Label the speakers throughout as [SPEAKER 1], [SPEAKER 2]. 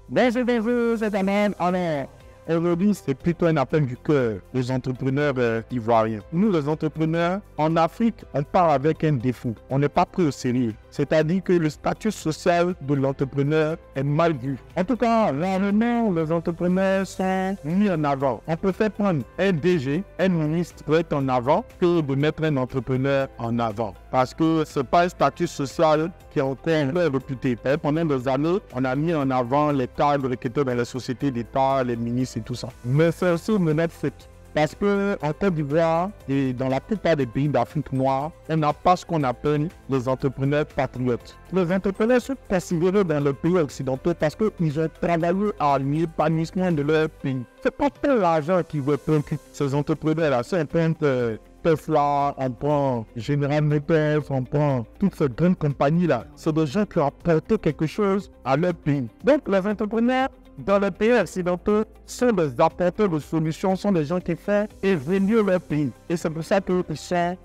[SPEAKER 1] Bonjour, cette année, on est... Aujourd'hui, c'est plutôt un appel du cœur aux entrepreneurs ivoiriens. Nous, les entrepreneurs, en Afrique, on part avec un défaut. On n'est pas pris au sérieux. C'est-à-dire que le statut social de l'entrepreneur est mal vu. En tout cas, rarement, les entrepreneurs sont mis en avant. On préfère prendre un DG, un ministre pour être en avant que de mettre un entrepreneur en avant. Parce que ce n'est pas un statut social qui est encore réputé. Pendant des années, on a mis en avant les cadres qui étaient dans les sociétés d'État, les ministres et tout ça. Mais c'est aussi une honnête fait. Parce qu'en Côte d'Ivoire et dans la plupart des pays d'Afrique noire, on n'a pas ce qu'on appelle les entrepreneurs patriotes. Les entrepreneurs sont considérés dans le pays occidental parce qu'ils ont travaillé à l'épanouissement de leur pays. Ce n'est pas que l'argent qui veut préoccuper ces entrepreneurs-là. C'est un peu Tesla, on prend General Motors, on prend toutes ces grandes compagnies-là. C'est des gens qui ont apporté quelque chose à leur pays. Donc les entrepreneurs dans les pays occidentaux sont des apporteurs de solutions, sont des gens qui font évoluer leur pays. Et c'est pour ça qu'ils sont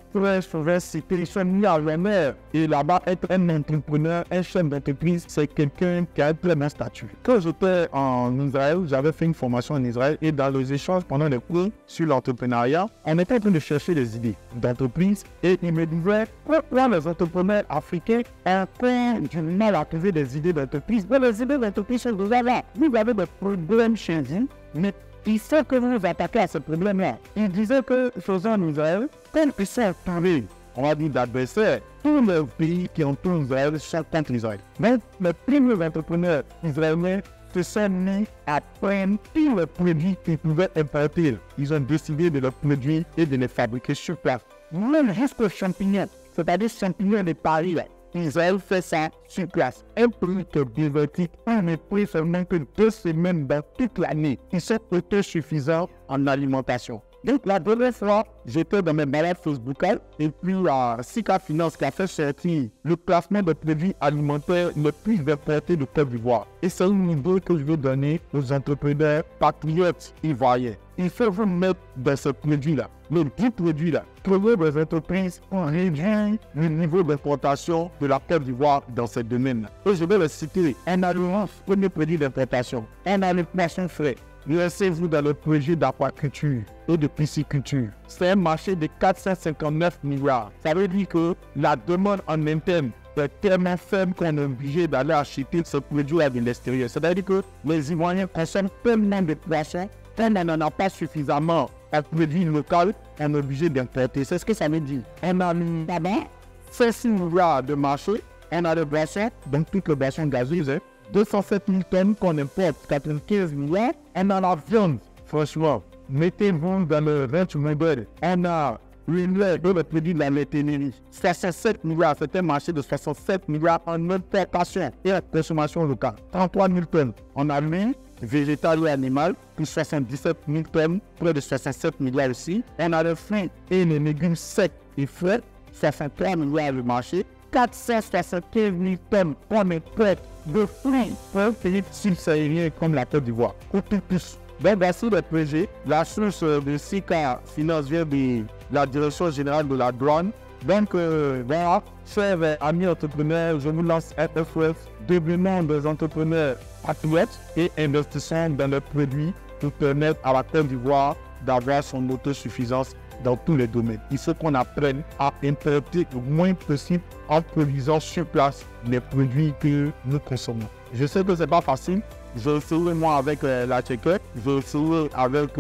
[SPEAKER 1] souvent cités, ils sont mis à l'honneur. Et là-bas, être un entrepreneur, un chef d'entreprise, c'est quelqu'un qui a un très bon statut. Quand j'étais en Israël, j'avais fait une formation en Israël et dans les échanges pendant les cours sur l'entrepreneuriat, on était en train de chercher des idées d'entreprise et ils me disaient pourquoi les entrepreneurs africains ont du mal à trouver des idées d'entreprise. Mais les idées d'entreprise sont déjà là. Vous avez des problèmes chez vous, mais il sait que vous vous attaquez à ce problème-là. Il disait que, faisant en Israël, quand ils sont tombés, on va dire d'adversaires, tous les pays qui entourent Israël sont contre Israël. Mais les premiers entrepreneurs israéliens se sont mis à prendre tous les produits qu'ils pouvaient importer. Ils ont décidé de les produire et de les fabriquer sur place. Même jusqu'aux champignons, c'est-à-dire champignons de Paris, là. Israël fait ça sur place. Un produit biotique, on ne pris seulement que 2 semaines dans toute l'année. Ils sont autosuffisants en alimentation. Donc la dernière fois, j'étais dans mes balades Facebook et puis Sika Finance qui a fait sortir le classement de produits alimentaires le plus importé de Côte d'Ivoire. Et c'est un niveau que je veux donner aux entrepreneurs patriotes ivoiriens. Il faut vous mettre dans ce produit-là, le petit produit-là. Trouver des entreprises pour réduire le niveau d'importation de la Côte d'Ivoire dans ce domaine-là. Et je vais le citer. Un aliment, premier produit d'importation. Un alimentation frais. Laissez-vous dans le projet d'aquaculture et de pisciculture. C'est un marché de 459 milliards. Ça veut dire que la demande en interne est tellement faible qu'on est obligé d'aller acheter ce produit à l'extérieur. C'est-à-dire que les Ivoiriens consomment tellement de poissons, quand on n'en a pas suffisamment à produit local, on est obligé d'importer. C'est ce que ça veut dire. On a mis d'abord 6 milliards de marché, on a le bassin, donc toutes les bassins gazeuses, 207 000 tonnes qu'on importe, 95 milliards, on a la viande, franchement, mettez-vous dans le ranch member, on a le lait, le produit de la laiterie, 67 milliards, c'est un marché de 67 milliards en importation et en consommation locale, 33 000 tonnes, on a le végétal ou animal, plus 77 000 tonnes, près de 67 milliards aussi, on a le fruits et les légumes secs et frais, 63 milliards de marché, 475 000 tonnes pommes et prêtes de fruits pour un pays subsahárien comme la Côte d'Ivoire. Coûte plus. Ben, merci le projet. La source de Sika Finance vient de la Direction Générale de la Douane. Donc, voilà, chers amis entrepreneurs, je vous lance un FF, devenons des entrepreneurs patriotes et investissons dans les produits pour permettre à la Côte d'Ivoire d'avoir son autosuffisance dans tous les domaines. Il faut qu'on apprenne à importer le moins possible en produisant sur place les produits que nous consommons. Je sais que ce n'est pas facile. Je le ferai moi avec la checker, je le ferai avec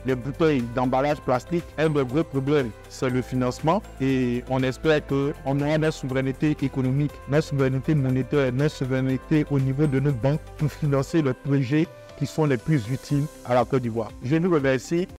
[SPEAKER 1] les bouteilles d'emballage plastique. Un des gros problèmes, c'est le financement et on espère qu'on aura notre souveraineté économique, notre souveraineté monétaire, notre souveraineté au niveau de notre banque pour financer les projets qui sont les plus utiles à la Côte d'Ivoire. Je vous remercie.